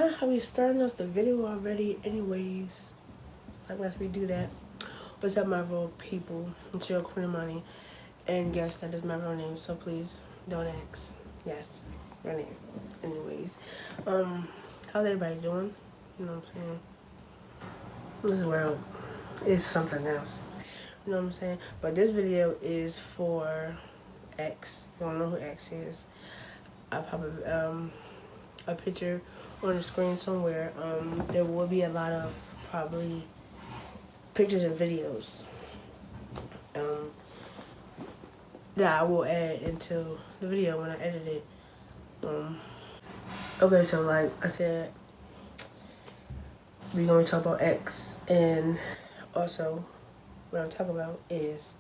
not how we starting off the video already. Anyways, like let's redo that. What's up, my real people? It's your Queen of Money, and yes, that is my real name. So please don't ask. Yes, real name. Anyways, how's everybody doing? You know what I'm saying? This world is something else. You know what I'm saying? But this video is for X. You don't know who X is? I'll pop a picture on the screen somewhere. There will be a lot of probably pictures and videos that I will add into the video when I edit it. Okay, so like I said, we're going to talk about X, and also what I'm talking about is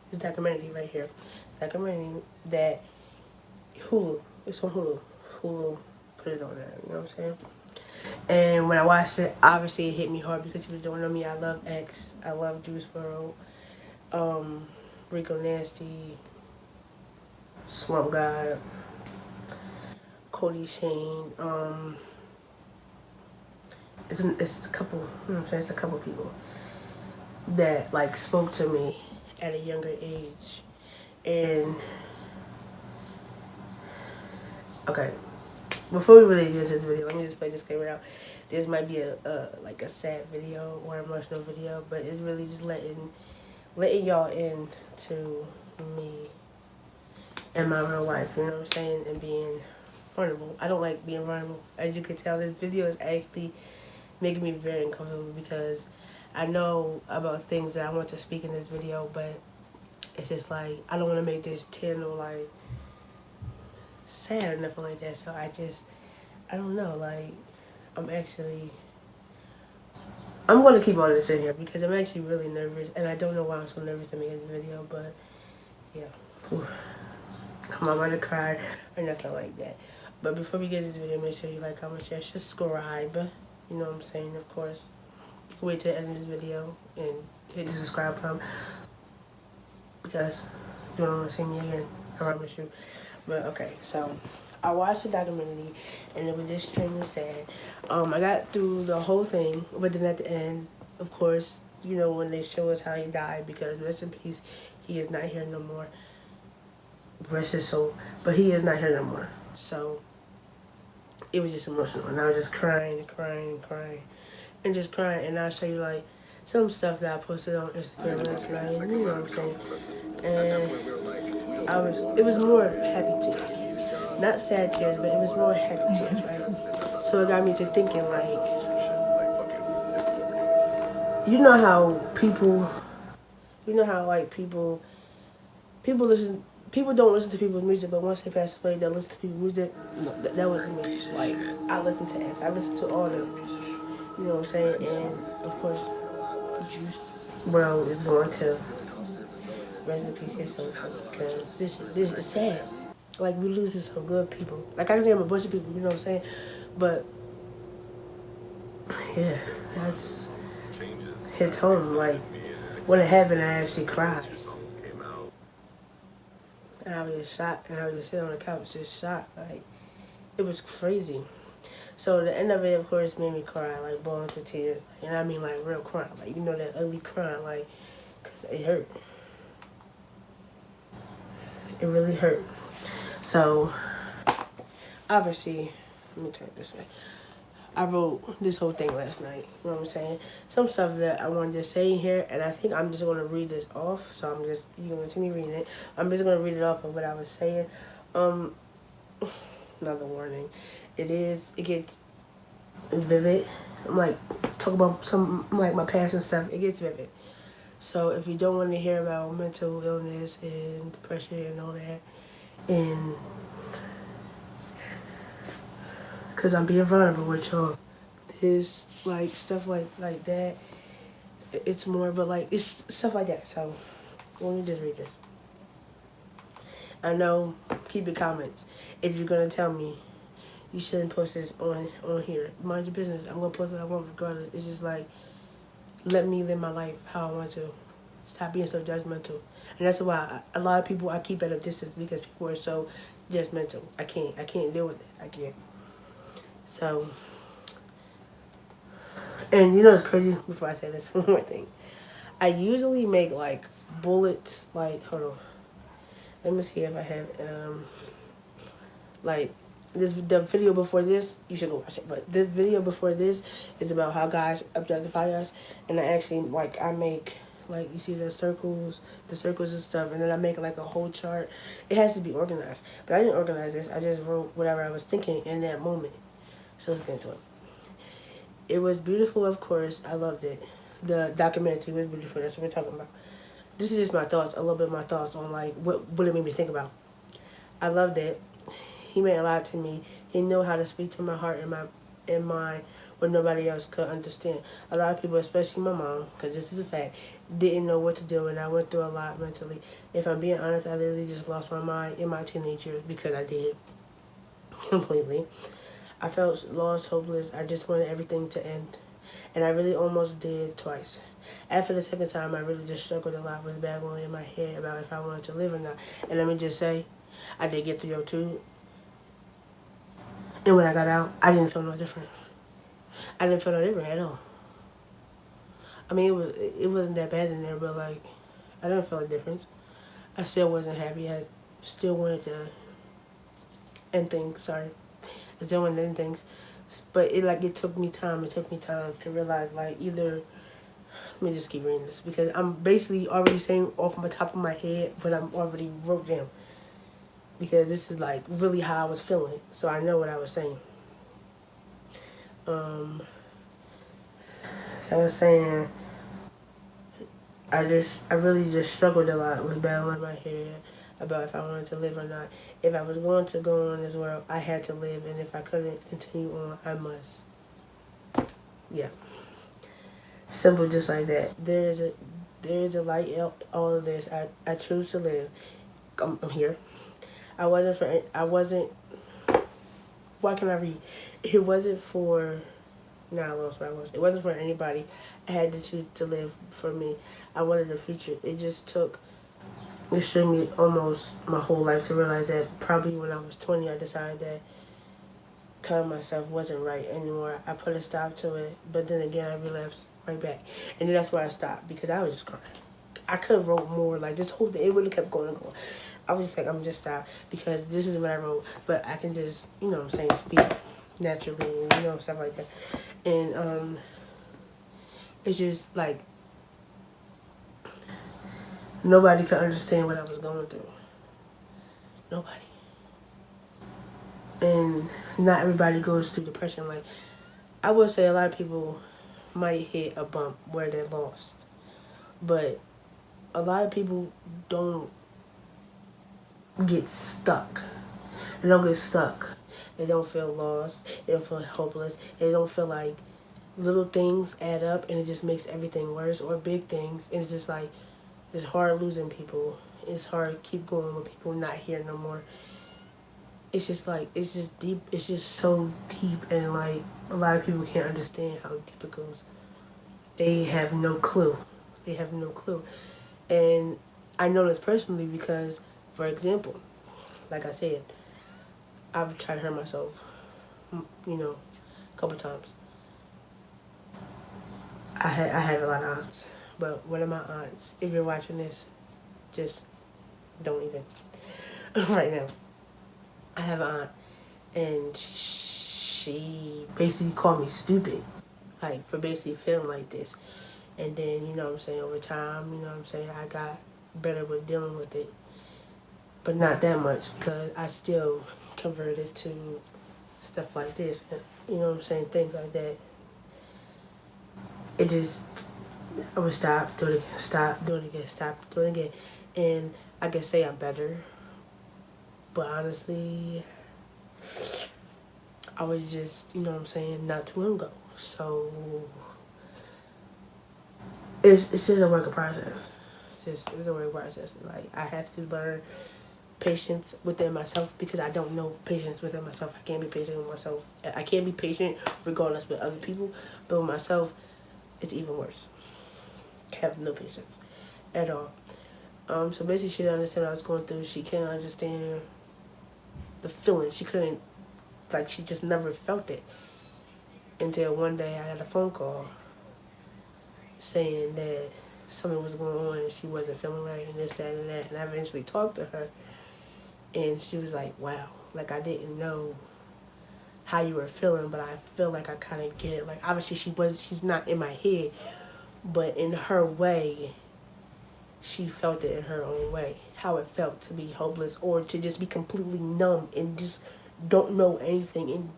this documentary right here. Documentary that Hulu, it's on Hulu. Hulu put it on there, you know what I'm saying? And when I watched it, obviously it hit me hard because if you don't know me, I love X, I love Juice WRLD, Rico Nasty, Slump God, Cody Shane, it's a couple, you know what I'm saying, it's a couple people that like spoke to me at a younger age. And okay, before we really get into this video, let me just play this disclaimer out. This might be like a sad video or emotional video, but it's really just letting y'all into me and my real life, you know what I'm saying, and being vulnerable. I don't like being vulnerable. As you can tell, this video is actually making me very uncomfortable because I know about things that I want to speak in this video, but it's just like, I don't want to make this tend or like sad or nothing like that. So I don't know, like, I'm going to keep all this in here because I'm actually really nervous, and I don't know why I'm so nervous to make this video, but yeah. Whew. I'm not going to cry or nothing like that. But before we get to this video, make sure you like, comment, share, subscribe. You know what I'm saying, of course. You can wait till the end of this video and hit the subscribe button because you don't want to see me again, I promise you. But okay, so I watched the documentary and it was extremely sad. I got through the whole thing, but then at the end, of course, you know, when they show us how he died, because rest in peace, he is not here no more. Rest his soul, but he is not here no more. So it was just emotional, and I was just crying and crying and crying and just crying. And I'll show you like some stuff that I posted on Instagram last night, and you know what I'm saying. And it was more happy tears, not sad tears, but it was more happy tears, right? So it got me to thinking, like, you know how like people listen. People don't listen to people's music, but once they pass away, they'll listen to people's music. No, that wasn't me. Like, I listen to X. I listen to all of them. You know what I'm saying? And, of course, Juice WRLD is going to rest in peace his soul too. Because this is sad. Like, we losing some good people. Like, I can name a bunch of people, you know what I'm saying? But, yeah, that's hits home. Like, when it happened, I actually cried. And I was just shocked, and I was just sitting on the couch, just shocked. Like, it was crazy. So the end of it, of course, made me cry, like, ball into tears. And I mean, like, real crying. Like, you know, that ugly crying, like, because it hurt. It really hurt. So, obviously, let me turn it this way. I wrote this whole thing last night, you know what I'm saying? Some stuff that I wanted to say in here, and I think I'm just going to read this off, so you're going to see me reading it. I'm just going to read it off of what I was saying. Another warning. It gets vivid. I'm like, talk about some, like, my past and stuff. It gets vivid. So if you don't want to hear about mental illness and depression and all that, and because I'm being vulnerable with y'all, there's like stuff like that. It's more, but like it's stuff like that. So let me just read this. I know, keep your comments. If you're gonna tell me you shouldn't post this on here, mind your business. I'm gonna post what I want regardless. It's just like, let me live my life how I want to. Stop being so judgmental. And that's why a lot of people I keep at a distance, because people are so judgmental. I can't deal with it. I can't. So And you know what's crazy? Before I say this, one more thing. I usually make like bullets. Like, hold on. Let me see if I have like the video before this. You should go watch it. But this video before this is about how guys objectify us, and I actually like I make like you see the circles and stuff, and then I make like a whole chart. It has to be organized, but I didn't organize this. I just wrote whatever I was thinking in that moment. So let's get into it. It was beautiful, of course. I loved it. The documentary was beautiful. That's what we're talking about. This is just my thoughts, a little bit of my thoughts on like what it made me think about. I loved it. He meant a lot to me. He knew how to speak to my heart and mind when nobody else could understand. A lot of people, especially my mom, because this is a fact, didn't know what to do, and I went through a lot mentally. If I'm being honest, I literally just lost my mind in my teenage years because I did completely. I felt lost, hopeless. I just wanted everything to end. And I really almost did twice. After the second time, I really just struggled a lot with battling in my head about if I wanted to live or not. And let me just say, I did get 302. And when I got out, I didn't feel no different. I didn't feel no different at all. I mean, it wasn't that bad in there, but like, I didn't feel a difference. I still wasn't happy. I still wanted to end things, sorry. I still wanted to end things. But it took me time. It took me time to realize, like, either, let me just keep reading this, because I'm basically already saying off the top of my head what I'm already wrote down. Because this is, like, really how I was feeling. So I know what I was saying. I was saying, I really just struggled a lot with battling my head about if I wanted to live or not. If I was going to go on this world, I had to live, and if I couldn't continue on, I must. Yeah. Simple, just like that. There is a light in all of this. I choose to live. I'm here. Why can I read? It wasn't for, now I lost what I was. It wasn't for anybody. I had to choose to live for me. I wanted a future. It just took extremely almost my whole life to realize that probably when I was 20, I decided that killing myself wasn't right anymore. I put a stop to it, but then again, I relapsed right back. And then that's where I stopped because I was just crying. I could have wrote more, like this whole thing, it really kept going and going. I was just like, I'm just stop because this is what I wrote, but I can just, you know what I'm saying, speak naturally and, you know, stuff like that. And, it's just like, nobody could understand what I was going through. Nobody. And not everybody goes through depression. Like, I would say a lot of people might hit a bump where they're lost. But a lot of people don't get stuck. They don't get stuck. They don't feel lost. They don't feel hopeless. They don't feel like little things add up and it just makes everything worse, or big things. And it's just like, it's hard losing people. It's hard to keep going with people not here no more. It's just like, it's just deep. It's just so deep, and like, a lot of people can't understand how deep it goes. They have no clue. They have no clue. And I know this personally because, for example, like I said, I've tried to hurt myself, you know, a couple times. I have a lot of aunts, but one of my aunts, if you're watching this, just don't even, right now. I have an aunt, and she basically called me stupid, like, for basically feeling like this. And then, you know what I'm saying, over time, you know what I'm saying, I got better with dealing with it. But not that much, because I still converted to stuff like this, and, you know what I'm saying, things like that. It just, I would stop, do it again, stop, do it again, stop, do it again. And I can say I'm better, but honestly, I was just, you know what I'm saying, not too long ago. So, it's just a work of process. It's a work of process. Like, I have to learn patience within myself because I don't know patience within myself. I can't be patient with myself. I can't be patient regardless with other people, but with myself, it's even worse. I have no patience at all. So basically, she didn't understand what I was going through. She couldn't understand the feeling. She couldn't, like, she just never felt it. until one day I got a phone call saying that something was going on and she wasn't feeling right and this, that, and that. And I eventually talked to her, and she was like, wow, like, I didn't know how you were feeling, but I feel like I kind of get it. Like, obviously she's not in my head, but in her way, she felt it in her own way, how it felt to be hopeless or to just be completely numb and just don't know anything and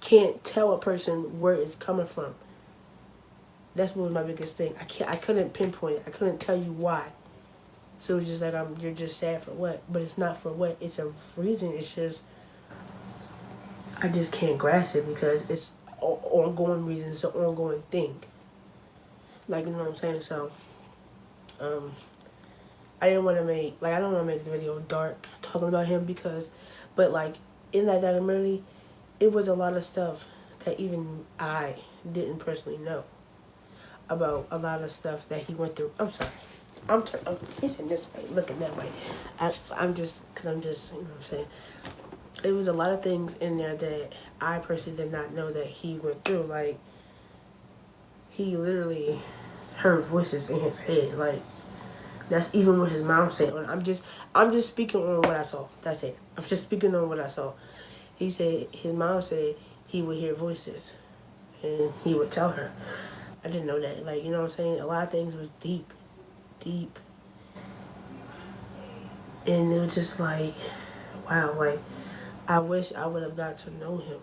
can't tell a person where it's coming from. That's what was my biggest thing. I couldn't pinpoint it. I couldn't tell you why. So it's just like, you're just sad for what? But it's not for what. It's a reason. It's just, I just can't grasp it because it's ongoing reason. It's an ongoing thing. Like, you know what I'm saying? So, I don't want to make the video dark talking about him but like, in that documentary, it was a lot of stuff that even I didn't personally know about a lot of stuff that he went through. I'm sorry. I'm facing this way, looking that way. I'm just, you know what I'm saying? It was a lot of things in there that I personally did not know that he went through. Like, he literally heard voices in his head. Like, that's even what his mom said. I'm just speaking on what I saw. That's it. I'm just speaking on what I saw. He said, his mom said he would hear voices and he would tell her. I didn't know that. Like, you know what I'm saying? A lot of things was deep. And it was just like, wow, like, I wish I would have got to know him.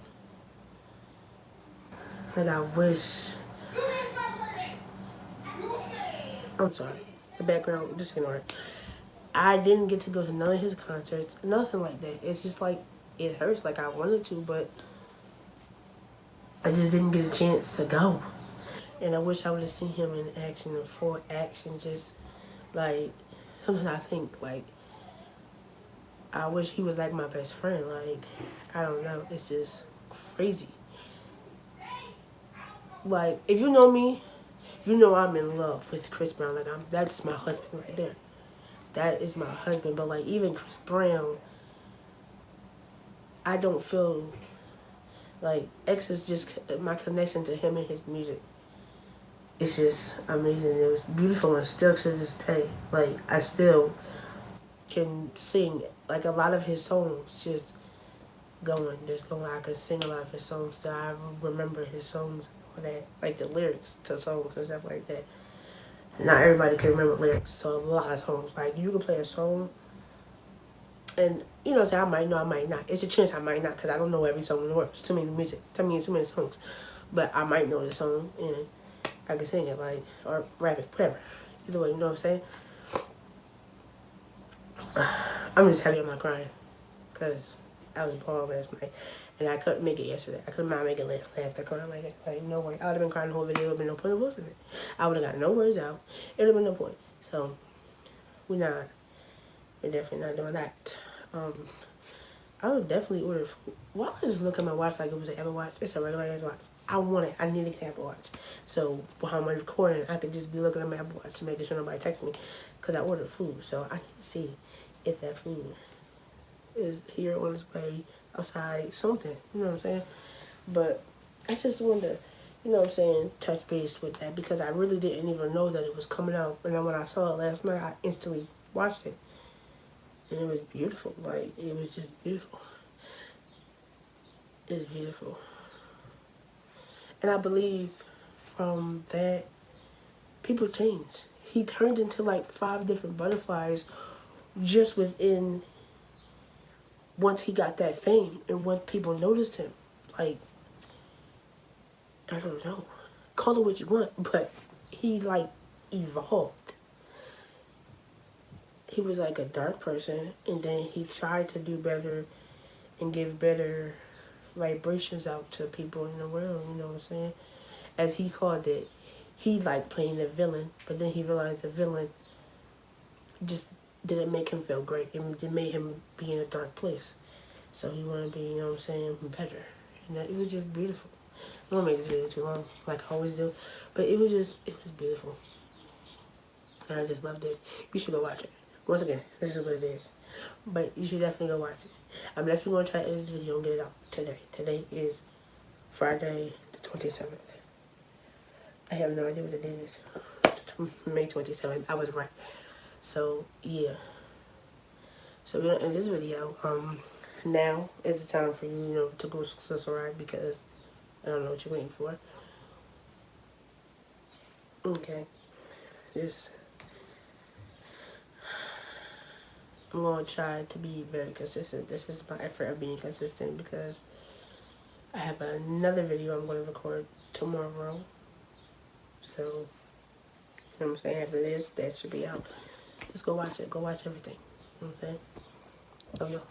Like, I wish. I'm sorry. The background, just ignore it. I didn't get to go to none of his concerts, nothing like that. It's just like, it hurts. Like, I wanted to, but I just didn't get a chance to go. And I wish I would have seen him in action, in full action, just, like, sometimes I think, like, I wish he was like my best friend. Like, I don't know. It's just crazy. Like, if you know me, you know I'm in love with Chris Brown. Like, that's my husband right there. That is my husband. But, like, even Chris Brown, I don't feel like X is just my connection to him and his music. It's just amazing. It was beautiful and still to this day. Like, I still can sing, like, a lot of his songs just going. I can sing a lot of his songs. So I remember his songs and all that. Like, the lyrics to songs and stuff like that. Not everybody can remember lyrics to a lot of songs. Like, you can play a song and, you know, say I might know, I might not. It's a chance I might not because I don't know every song in the world. It's too many music. Too many songs. But I might know the song and I can sing it, like, or rap it, whatever. Either way, you know what I'm saying? I'm just happy I'm not crying because I was bald last night and I couldn't make it yesterday. I could not make it last night after crying like no way. I would have been crying the whole video. There would have been no point in posting it. I would have got no words out. It would have been no point. So we're definitely not doing that. I would definitely order food. Why don't I just look at my watch like it was an Apple Watch? It's a regular ass watch. I want it. I need an Apple Watch. So while I'm recording, I could just be looking at my Apple Watch and making sure nobody texts me because I ordered food. So I need to see if that food is here on its way outside, something. You know what I'm saying? But I just wanted to, you know what I'm saying, touch base with that because I really didn't even know that it was coming out. And then when I saw it last night, I instantly watched it. And it was beautiful. Like, it was just beautiful. It's beautiful. And I believe from that, people change. He turned into like 5 different butterflies just within, once he got that fame and once people noticed him. Like, I don't know. Call it what you want, but he like evolved. He was like a dark person, and then he tried to do better and give better vibrations out to people in the world, you know what I'm saying? As he called it, he liked playing the villain, but then he realized the villain just didn't make him feel great. It made him be in a dark place. So he wanted to be, you know what I'm saying, better. And it was just beautiful. I don't make this video too long, like I always do, but it was beautiful. And I just loved it. You should go watch it. Once again, this is what it is. But you should definitely go watch it. I'm definitely going to try to edit this video and get it out today. Today is Friday the 27th. I have no idea what the date is. May 27th. I was right. So, yeah. So, in this video, now is the time for you, you know, to go subscribe because I don't know what you're waiting for. Okay. I'm going to try to be very consistent. This is my effort of being consistent because I have another video I'm going to record tomorrow. So, you know what I'm saying? After this, that should be out. Just go watch it. Go watch everything. Okay? Love y'all.